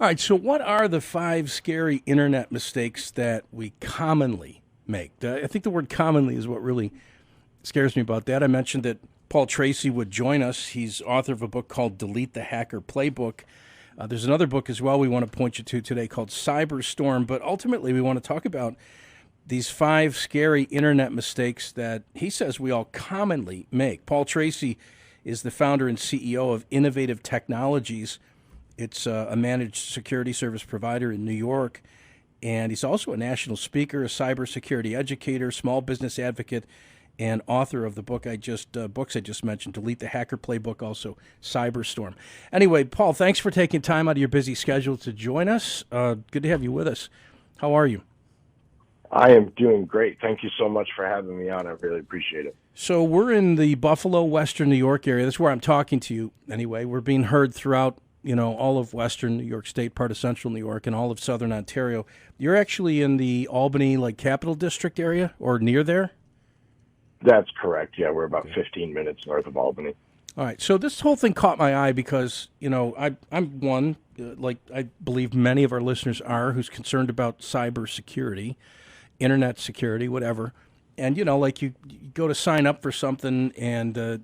All right, so what are the 5 scary internet mistakes that we commonly make? I think the word commonly is what really scares me about that. I mentioned that Paul Tracey would join us. He's author of a book called Delete the Hacker Playbook. There's another book as well we want to point you to today called Cyberstorm, but ultimately we want to talk about these 5 scary internet mistakes that he says we all commonly make. Paul Tracey is the founder and CEO of Innovative Technologies. It's a managed security service provider in New York, and he's also a national speaker, a cybersecurity educator, small business advocate, and author of the books I just mentioned, Delete the Hacker Playbook, also Cyberstorm. Anyway, Paul, thanks for taking time out of your busy schedule to join us. Good to have you with us. How are you? I am doing great. Thank you so much for having me on. I really appreciate it. So we're in the Buffalo, Western New York area. That's where I'm talking to you anyway. We're being heard throughout all of Western New York State, part of Central New York, and all of Southern Ontario. You're actually in the Albany, Capital District area, or near there? That's correct. Yeah, we're about 15 minutes north of Albany. All right. So this whole thing caught my eye because, I'm one, I believe many of our listeners are, who's concerned about cybersecurity, internet security, whatever. And, you go to sign up for something and,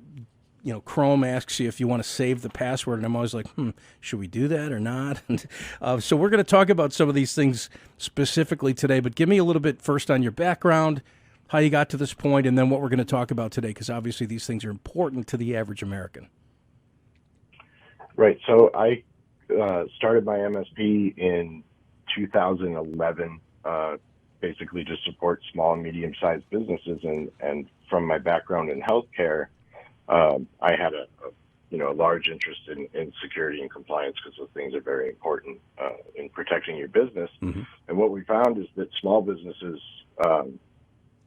Chrome asks you if you want to save the password, and I'm always like, should we do that or not? So we're going to talk about some of these things specifically today, but give me a little bit first on your background, how you got to this point, and then what we're going to talk about today, because obviously these things are important to the average American. Right. So I started my MSP in 2011, basically to support small and medium-sized businesses, and from my background in healthcare, I had a large interest in security and compliance because those things are very important in protecting your business. Mm-hmm. And what we found is that small businesses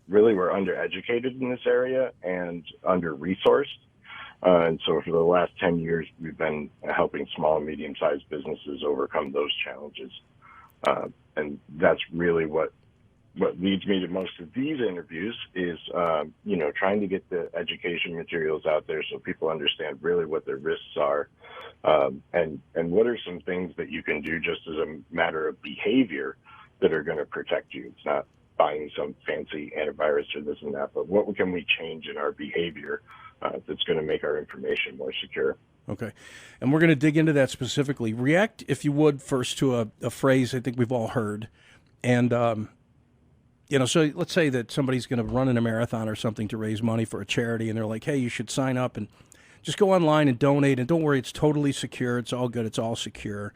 really were undereducated in this area and under-resourced. And so for the last 10 years, we've been helping small and medium-sized businesses overcome those challenges. And that's really what leads me to most of these interviews is, trying to get the education materials out there so people understand really what their risks are, and what are some things that you can do just as a matter of behavior that are going to protect you. It's not buying some fancy antivirus or this and that, but what can we change in our behavior that's going to make our information more secure. Okay. And we're going to dig into that specifically. React, if you would, first to a phrase I think we've all heard. And, so let's say that somebody's going to run in a marathon or something to raise money for a charity, and they're like, hey, you should sign up and just go online and donate. And don't worry, it's totally secure. It's all good. It's all secure.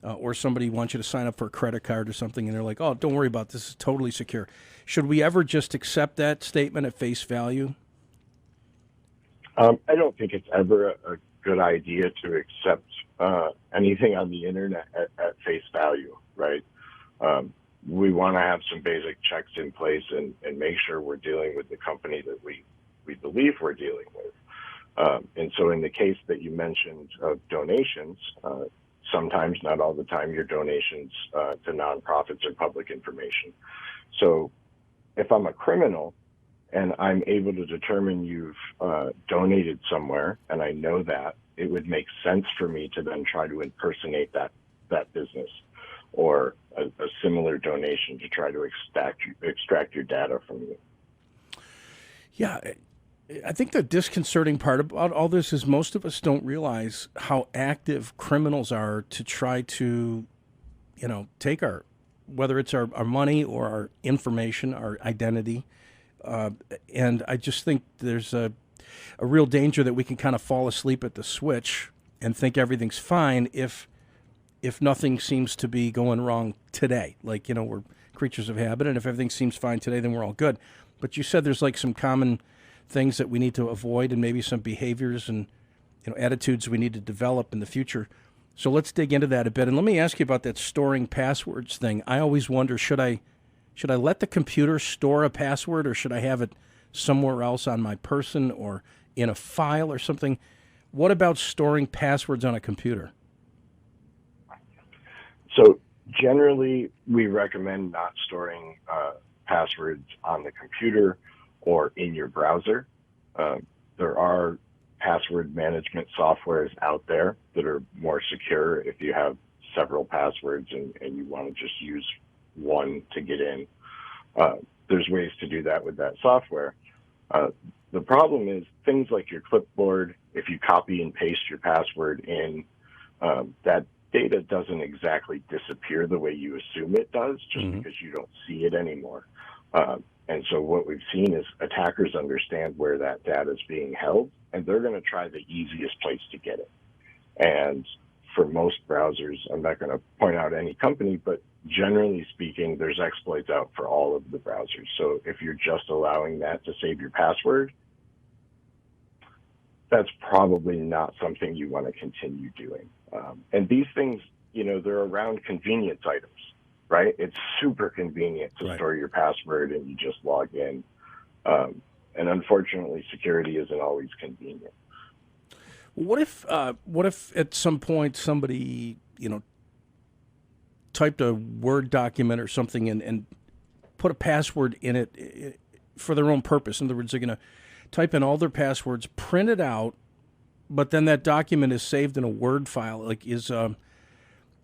Or somebody wants you to sign up for a credit card or something, and they're like, oh, don't worry about this. It's totally secure. Should we ever just accept that statement at face value? I don't think it's ever a good idea to accept anything on the internet at face value, right? We want to have some basic checks in place and make sure we're dealing with the company that we believe we're dealing with. And so in the case that you mentioned of donations, sometimes, not all the time, your donations to nonprofits are public information. So if I'm a criminal and I'm able to determine you've donated somewhere, and I know that, it would make sense for me to then try to impersonate that business or a similar donation to try to extract your data from you. Yeah, I think the disconcerting part about all this is most of us don't realize how active criminals are to try to, take whether it's our money or our information, our identity. And I just think there's a real danger that we can kind of fall asleep at the switch and think everything's fine if nothing seems to be going wrong today. We're creatures of habit, and if everything seems fine today, then we're all good. But you said there's some common things that we need to avoid and maybe some behaviors and attitudes we need to develop in the future. So let's dig into that a bit. And let me ask you about that storing passwords thing. I always wonder, should I let the computer store a password, or should I have it somewhere else on my person or in a file or something? What about storing passwords on a computer? So generally, we recommend not storing passwords on the computer or in your browser. There are password management softwares out there that are more secure if you have several passwords and you want to just use one to get in. There's ways to do that with that software. The problem is things like your clipboard, if you copy and paste your password in, that data doesn't exactly disappear the way you assume it does, just because you don't see it anymore. And so what we've seen is attackers understand where that data is being held, and they're going to try the easiest place to get it. And for most browsers, I'm not going to point out any company, but generally speaking, there's exploits out for all of the browsers. So if you're just allowing that to save your password, that's probably not something you want to continue doing. And these things, they're around convenience items, right? It's super convenient to store your password and you just log in. And unfortunately, security isn't always convenient. What if at some point somebody, typed a Word document or something and put a password in it for their own purpose? In other words, they're going to type in all their passwords, print it out, but then that document is saved in a Word file. Like, is a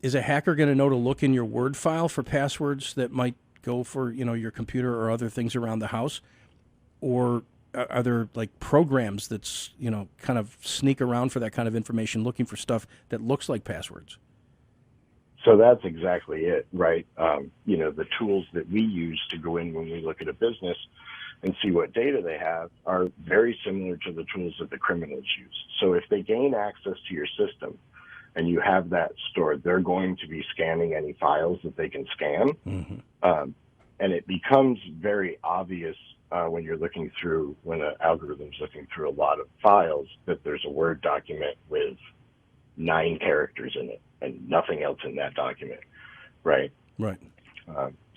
hacker going to know to look in your Word file for passwords that might go for, your computer or other things around the house? Or are there like programs that's, kind of sneak around for that kind of information, looking for stuff that looks like passwords? So that's exactly it, right? The tools that we use to go in when we look at a business and see what data they have are very similar to the tools that the criminals use. So if they gain access to your system and you have that stored, they're going to be scanning any files that they can scan. And it becomes very obvious when an algorithm's looking through a lot of files, that there's a Word document with 9 characters in it and nothing else in that document, right? Right.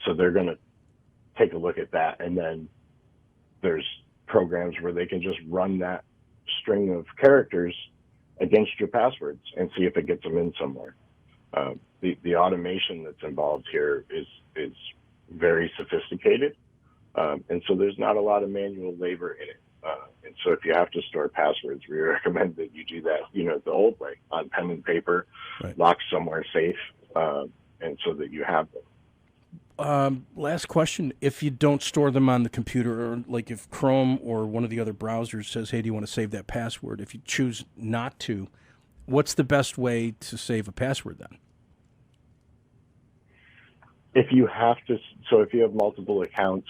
So they're going to take a look at that, and then there's programs where they can just run that string of characters against your passwords and see if it gets them in somewhere. The automation that's involved here is very sophisticated, and so there's not a lot of manual labor in it. And so if you have to store passwords, we recommend that you do that, the old way, on pen and paper, locked somewhere safe, and so that you have them. Last question. If you don't store them on the computer, or like if Chrome or one of the other browsers says, hey, do you want to save that password? If you choose not to, what's the best way to save a password then? If you have multiple accounts,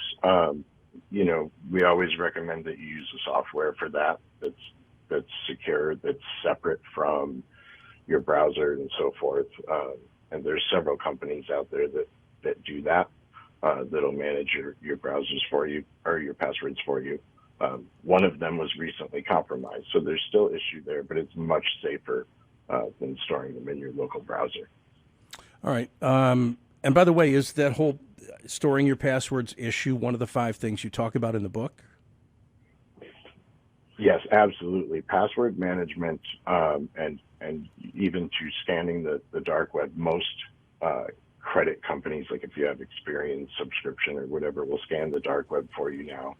we always recommend that you use a software for that that's secure, that's separate from your browser and so forth. And there's several companies out there that do that, that'll manage your browsers for you, or your passwords for you. One of them was recently compromised, so there's still issue there, but it's much safer than storing them in your local browser. All right. And by the way, is that whole storing your passwords issue one of the 5 things you talk about in the book? Yes, absolutely. Password management, and even to scanning the dark web. Most credit companies, like if you have Experian subscription or whatever, will scan the dark web for you now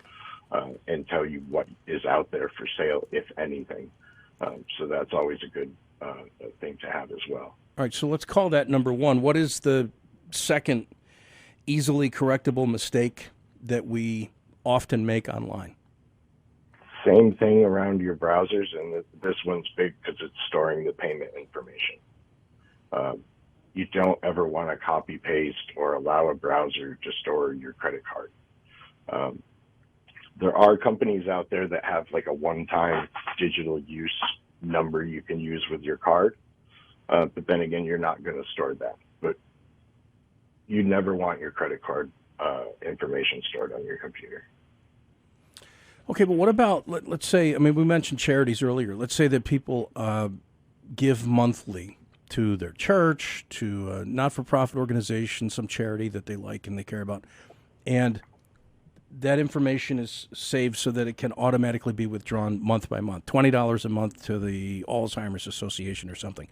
and tell you what is out there for sale, if anything. So that's always a good thing to have as well. All right, so let's call that number 1. What is the second easily correctable mistake that we often make online? Same thing around your browsers, and this one's big because it's storing the payment information. You don't ever want to copy paste or allow a browser to store your credit card. There are companies out there that have like a one-time digital use number you can use with your card, but then again, you're not going to store that. But you never want your credit card information stored on your computer. Okay, but what about, let's say, we mentioned charities earlier. Let's say that people give monthly to their church, to a not-for-profit organization, some charity that they like and they care about, and that information is saved so that it can automatically be withdrawn month by month, $20 a month to the Alzheimer's Association or something.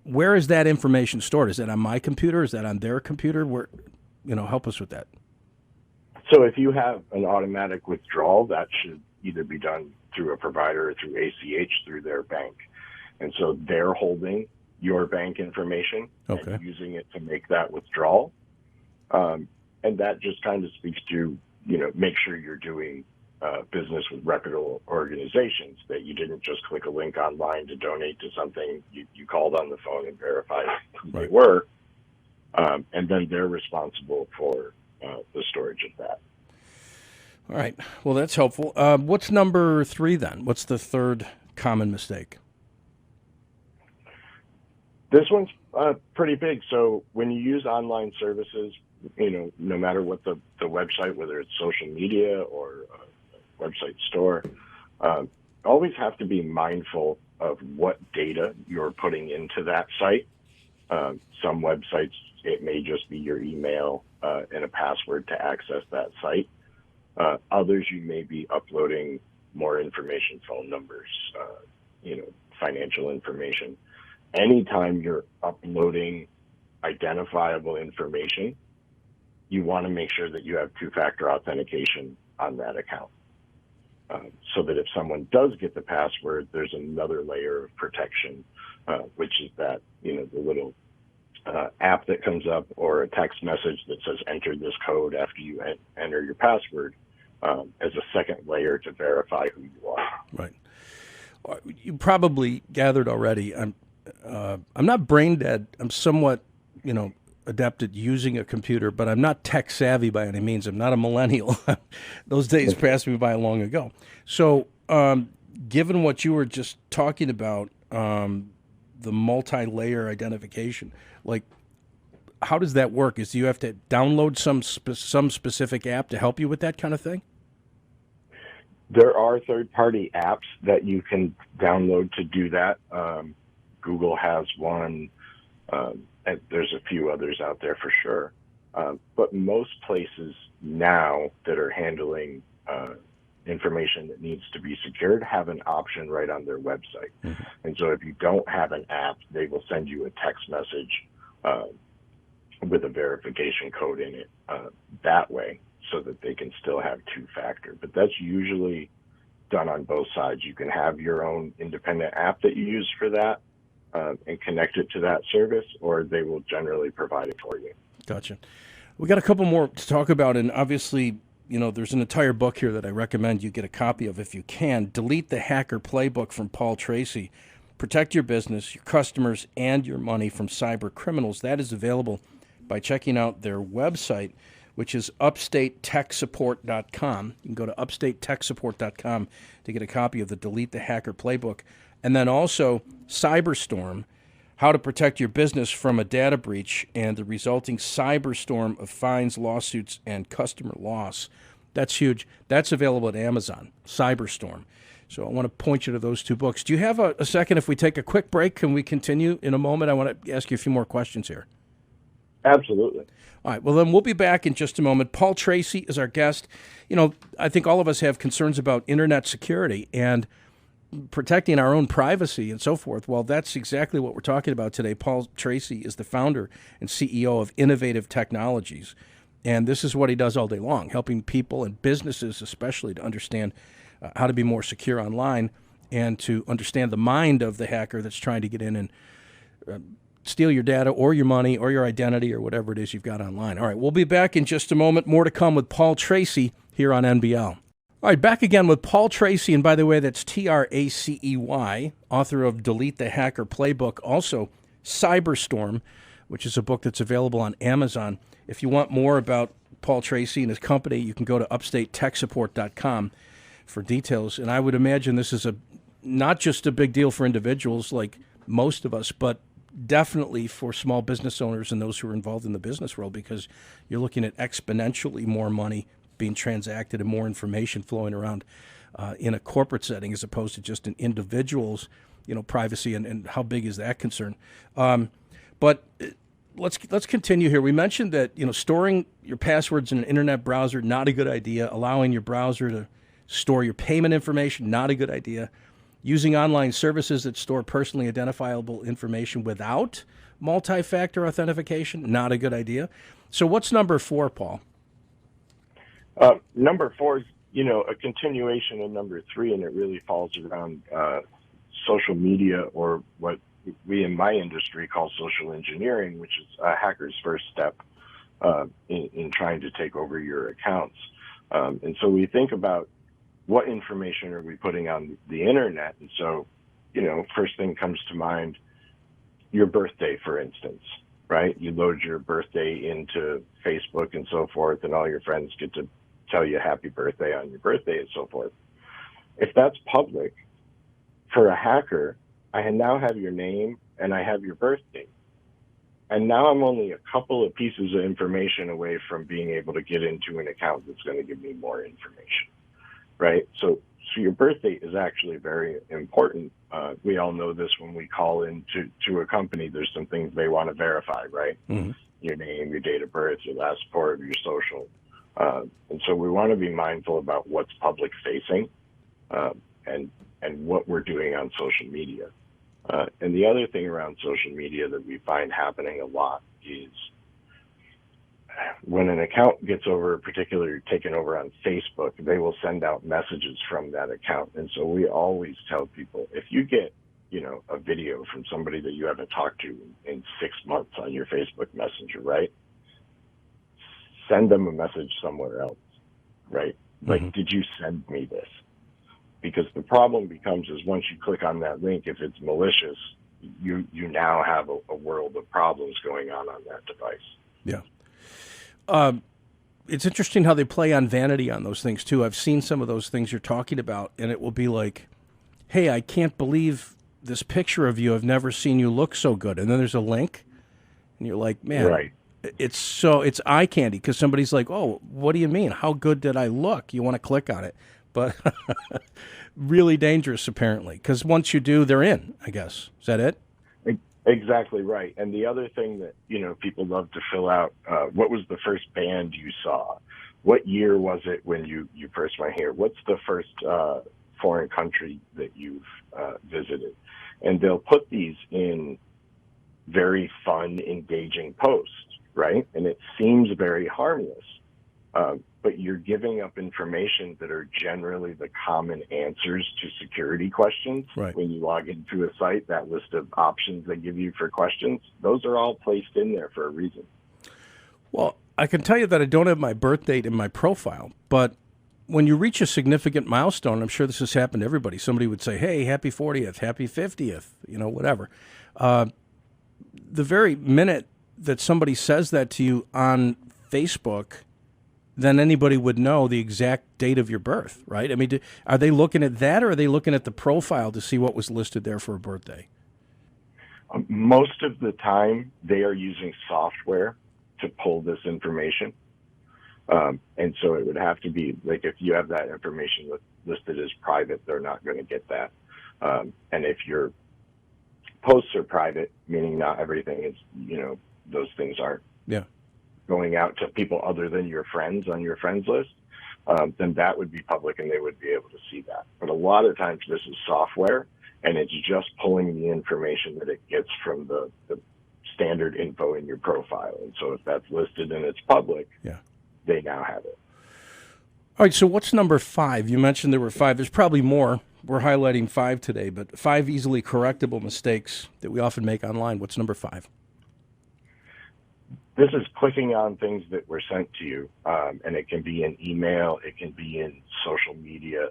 Where is that information stored? Is that on my computer? Is that on their computer? Where, help us with that. So if you have an automatic withdrawal, that should either be done through a provider or through ACH through their bank. And so they're holding your bank information Okay. and using it to make that withdrawal. And that just kind of speaks to, make sure you're doing business with reputable organizations, that you didn't just click a link online to donate to something. You called on the phone and verified who they were. And then they're responsible for the storage of that. All right. Well, that's helpful. What's number 3 then? What's the third common mistake? This one's pretty big. So when you use online services, no matter what the website, whether it's social media or a website store, always have to be mindful of what data you're putting into that site. Some websites, it may just be your email and a password to access that site. Others, you may be uploading more information, phone numbers, financial information. Anytime you're uploading identifiable information, you want to make sure that you have two-factor authentication on that account. So that if someone does get the password, there's another layer of protection, which is that, the little app that comes up or a text message that says enter this code after you enter your password as a second layer to verify who you are. Right. You probably gathered already. I'm not brain dead. I'm somewhat, adept at using a computer, but I'm not tech savvy by any means. I'm not a millennial. Those days passed me by long ago. So, given what you were just talking about, the multi-layer identification, like, how does that work? Do you have to download some specific app to help you with that kind of thing? There are third-party apps that you can download to do that. Google has one, and there's a few others out there for sure. But most places now that are handling information that needs to be secured have an option right on their website. Mm-hmm. And so if you don't have an app, they will send you a text message with a verification code in it that way, so that they can still have two-factor. But that's usually done on both sides. You can have your own independent app that you use for that and connect it to that service, or they will generally provide it for you. Gotcha. We got a couple more to talk about, and obviously, there's an entire book here that I recommend you get a copy of if you can. Delete the Hacker Playbook from Paul Tracey. Protect your business, your customers, and your money from cyber criminals. That is available by checking out their website, which is upstatetechsupport.com. You can go to upstatetechsupport.com to get a copy of the Delete the Hacker Playbook. And then also Cyberstorm, how to protect your business from a data breach and the resulting cyberstorm of fines, lawsuits, and customer loss. That's huge. That's available at Amazon, Cyberstorm. So I want to point you to those two books. Do you have a second if we take a quick break? Can we continue in a moment? I want to ask you a few more questions here. Absolutely. All right, well, then we'll be back in just a moment. Paul Tracey is our guest. I think all of us have concerns about internet security and protecting our own privacy and so forth. Well, that's exactly what we're talking about today. Paul Tracey is the founder and CEO of Innovative Technologies, and this is what he does all day long, helping people and businesses especially to understand how to be more secure online and to understand the mind of the hacker that's trying to get in and steal your data or your money or your identity or whatever it is you've got online. All right, we'll be back in just a moment. More to come with Paul Tracey here on NBL. All right, back again with Paul Tracey, and by the way, that's Tracey, author of Delete the Hacker Playbook, also Cyberstorm, which is a book that's available on Amazon. If you want more about Paul Tracey and his company, you can go to upstatetechsupport.com for details. And I would imagine this is not just a big deal for individuals like most of us, but definitely for small business owners and those who are involved in the business world, because you're looking at exponentially more money being transacted and more information flowing around in a corporate setting as opposed to just an individual's, privacy and how big is that concern. But let's continue here. We mentioned that storing your passwords in an internet browser, not a good idea. Allowing your browser to store your payment information, not a good idea. Using online services that store personally identifiable information without multi-factor authentication, not a good idea. So what's number 4, Paul? Number 4 is, a continuation of number 3, and it really falls around social media, or what we in my industry call social engineering, which is a hacker's first step in trying to take over your accounts. And so we think about what information are we putting on the internet. And so, first thing comes to mind, your birthday, for instance, right? You load your birthday into Facebook and so forth, and all your friends get to tell you happy birthday on your birthday and so forth. If that's public, for a hacker, I now have your name and I have your birthday. And now I'm only a couple of pieces of information away from being able to get into an account that's going to give me more information, right? So your birthday is actually very important. We all know this when we call to a company. There's some things they want to verify, right? Mm-hmm. Your name, your date of birth, your last four of your social. And so we want to be mindful about what's public facing and what we're doing on social media. And the other thing around social media that we find happening a lot is when an account gets particularly taken over on Facebook, they will send out messages from that account. And so we always tell people, if you get, a video from somebody that you haven't talked to in 6 months on your Facebook Messenger, right? Send them a message somewhere else, right? Mm-hmm. Like, did you send me this? Because the problem becomes is once you click on that link, if it's malicious, you now have a world of problems going on that device. Yeah. It's interesting how they play on vanity on those things, too. I've seen some of those things you're talking about, and it will be like, hey, I can't believe this picture of you. I've never seen you look so good. And then there's a link, and you're like, man, right. It's eye candy because somebody's like, oh, what do you mean? How good did I look? You want to click on it. But really dangerous, apparently, because once you do, they're in, I guess. Is that it? Exactly right. And the other thing that, people love to fill out, what was the first band you saw? What year was it when you first went here? What's the first foreign country that you've visited? And they'll put these in very fun, engaging posts, right? And it seems very harmless. But you're giving up information that are generally the common answers to security questions. Right. When you log into a site, that list of options they give you for questions, those are all placed in there for a reason. Well, I can tell you that I don't have my birth date in my profile, but when you reach a significant milestone, I'm sure this has happened to everybody. Somebody would say, hey, happy 40th, happy 50th, whatever. The very minute that somebody says that to you on Facebook, then anybody would know the exact date of your birth, right? I mean, are they looking at that, or are they looking at the profile to see what was listed there for a birthday? Most of the time, they are using software to pull this information. And so it would have to be, like, if you have that information listed as private, they're not going to get that. And if your posts are private, meaning not everything is, those things aren't going out to people other than your friends on your friends list, then that would be public and they would be able to see that. But a lot of times this is software, and it's just pulling the information that it gets from the standard info in your profile. And so if that's listed and it's public, they now have it. All right, so what's number 5? You mentioned there were 5. There's probably more. We're highlighting 5 today, but 5 easily correctable mistakes that we often make online. What's number 5? This is clicking on things that were sent to you, and it can be in email, it can be in social media.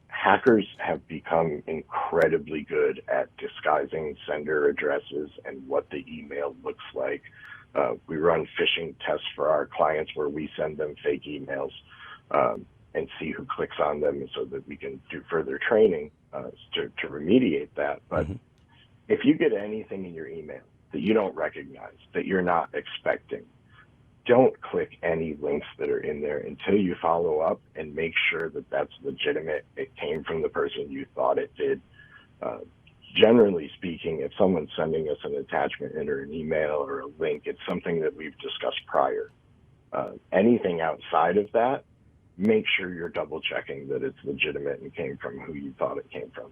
Hackers have become incredibly good at disguising sender addresses and what the email looks like. We run phishing tests for our clients where we send them fake emails and see who clicks on them so that we can do further training to remediate that. But if you get anything in your email that you don't recognize, that you're not expecting, don't click any links that are in there until you follow up and make sure that that's legitimate. It came from the person you thought it did. Generally speaking, if someone's sending us an attachment in or an email or a link, it's something that we've discussed prior. Anything outside of that, make sure you're double checking that it's legitimate and came from who you thought it came from.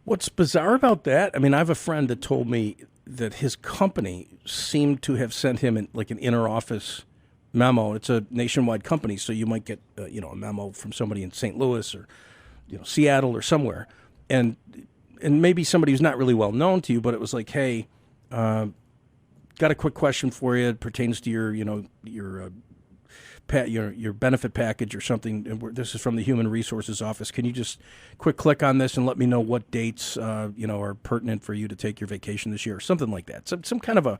What's bizarre about that, I mean, I have a friend that told me that his company seemed to have sent him an inter-office memo. It's a nationwide company, so you might get a memo from somebody in St. Louis or Seattle or somewhere. And and maybe somebody who's not really well known to you, but it was like, hey, got a quick question for you. It pertains to your, your benefit package or something. This is from the Human Resources Office. Can you just click on this and let me know what dates are pertinent for you to take your vacation this year, or something like that? Some kind of a,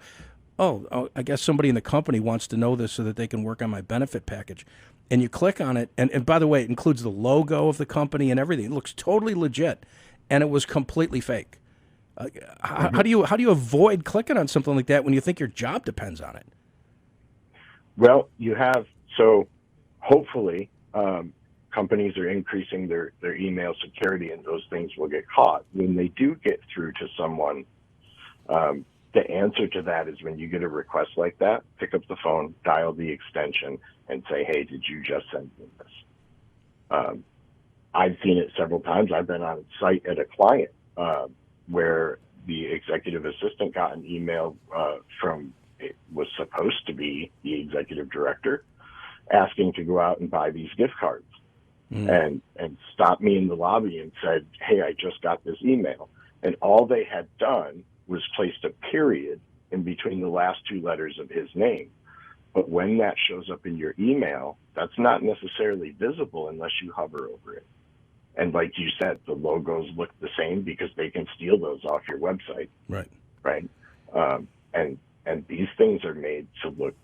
I guess somebody in the company wants to know this so that they can work on my benefit package. And you click on it, and by the way, it includes the logo of the company and everything. It looks totally legit, and it was completely fake. How do you avoid clicking on something like that when you think your job depends on it? Well, so hopefully companies are increasing their email security, and those things will get caught. When they do get through to someone, the answer to that is when you get a request like that, pick up the phone, dial the extension, and say, hey, did you just send me this? I've seen it several times. I've been on site at a client where the executive assistant got an email from, it was supposed to be the executive director, asking to go out and buy these gift cards, and stopped me in the lobby and said, hey, I just got this email. And all they had done was placed a period in between the last two letters of his name. But when that shows up in your email, that's not necessarily visible unless you hover over it. And like you said, the logos look the same because they can steal those off your website. Right. And these things are made to look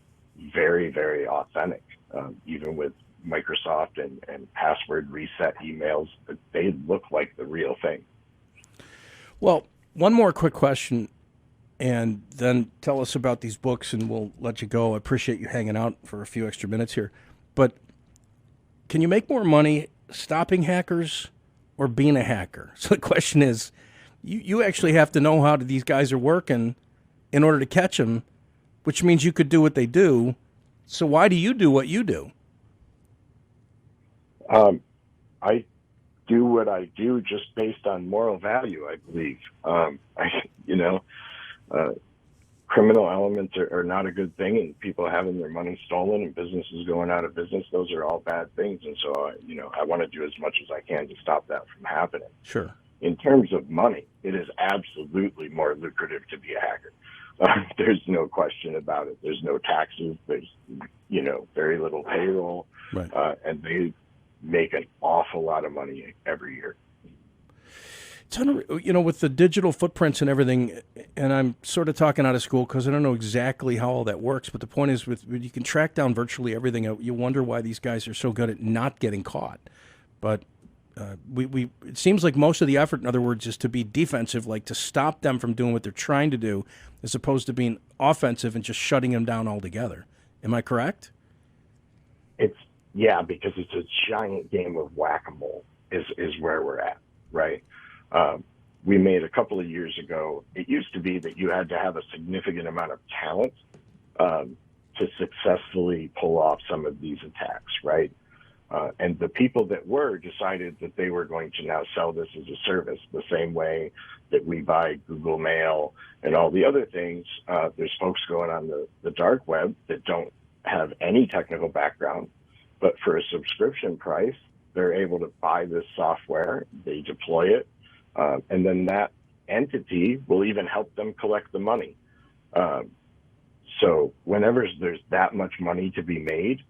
very, very authentic. Even with Microsoft and password reset emails, they look like the real thing. Well, one more quick question, and then tell us about these books, and we'll let you go. I appreciate you hanging out for a few extra minutes here. But can you make more money stopping hackers or being a hacker? So the question is, you actually have to know how these guys are working in order to catch them, which means you could do what they do. So why do you do what you do? I do what I do just based on moral value, I believe. Criminal elements are not a good thing, and people having their money stolen and businesses going out of business, those are all bad things. And so, I want to do as much as I can to stop that from happening. Sure. In terms of money, it is absolutely more lucrative to be a hacker. There's no question about it. There's no taxes. There's, very little payroll. Right. And they make an awful lot of money every year. It's with the digital footprints and everything, and I'm sort of talking out of school because I don't know exactly how all that works, but the point is you can track down virtually everything. You wonder why these guys are so good at not getting caught. But it seems like most of the effort, in other words, is to be defensive, like to stop them from doing what they're trying to do, as opposed to being offensive and just shutting them down altogether. Am I correct? Because it's a giant game of whack-a-mole is where we're at, right? We made a couple of years ago, it used to be that you had to have a significant amount of talent to successfully pull off some of these attacks, right? And the people that decided that they were going to now sell this as a service, the same way that we buy Google Mail and all the other things. There's folks going on the dark web that don't have any technical background, but for a subscription price, they're able to buy this software, they deploy it, and then that entity will even help them collect the money. So whenever there's that much money to be made,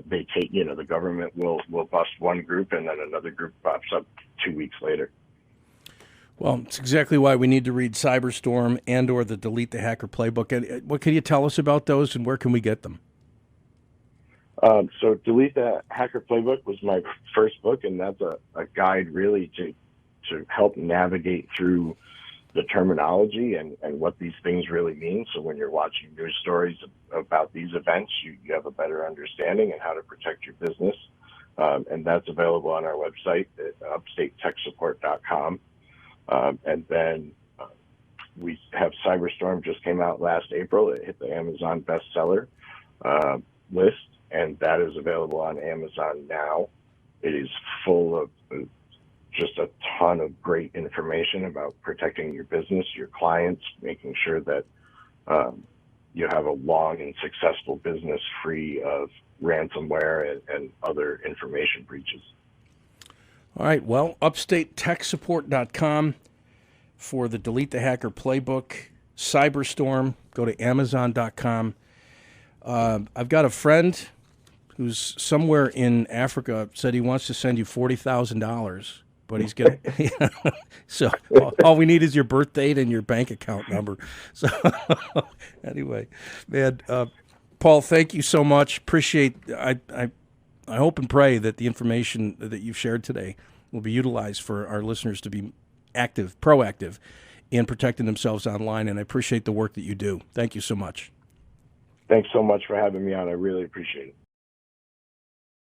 they take, the government will bust one group and then another group pops up 2 weeks later. Well, it's exactly why we need to read Cyberstorm and or the Delete the Hacker Playbook. And what can you tell us about those, and where can we get them? So Delete the Hacker Playbook was my first book, and that's a guide really to help navigate through the terminology and what these things really mean. So when you're watching news stories about these events, you have a better understanding and how to protect your business. And that's available on our website at upstatetechsupport.com. And then we have Cyberstorm, just came out last April. It hit the Amazon bestseller list, and that is available on Amazon now. It is full of just a ton of great information about protecting your business, your clients, making sure that you have a long and successful business free of ransomware and other information breaches. All right. Well, upstatetechsupport.com. for the Delete the Hacker Playbook, Cyberstorm. Go to Amazon.com. I've got a friend who's somewhere in Africa said he wants to send you $40,000, but he's gonna. So all we need is your birth date and your bank account number. So anyway, man, Paul, thank you so much. Appreciate. I hope and pray that the information that you've shared today will be utilized for our listeners to be proactive in protecting themselves online. And I appreciate the work that you do. Thank you so much. Thanks so much for having me on. I really appreciate it.